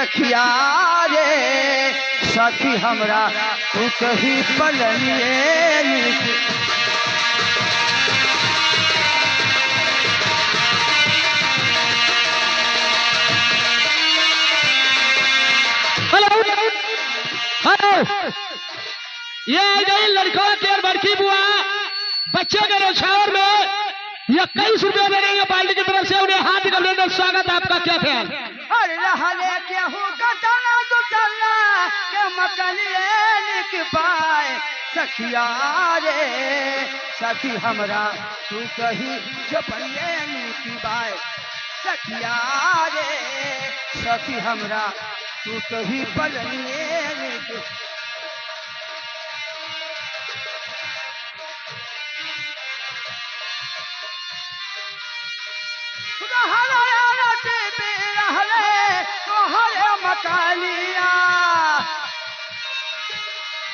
सखिया रे सखी हमरा तू कही पलनिए ये आ गई लड़कों की और बड़की बुआ बच्चे के न्यौछावर में 21 रुपया देंगे पार्टी की तरफ से। उन्हें हाथ निकलने का स्वागत। आपका क्या ख्याल? अरे रहले केहू कटना तो चलना के मकलिए निक पाए सखिया रे सखी हमरा तू कही जपनिए निक पाए सखिया रे सखी हमरा तू कही पलनिए निक रहले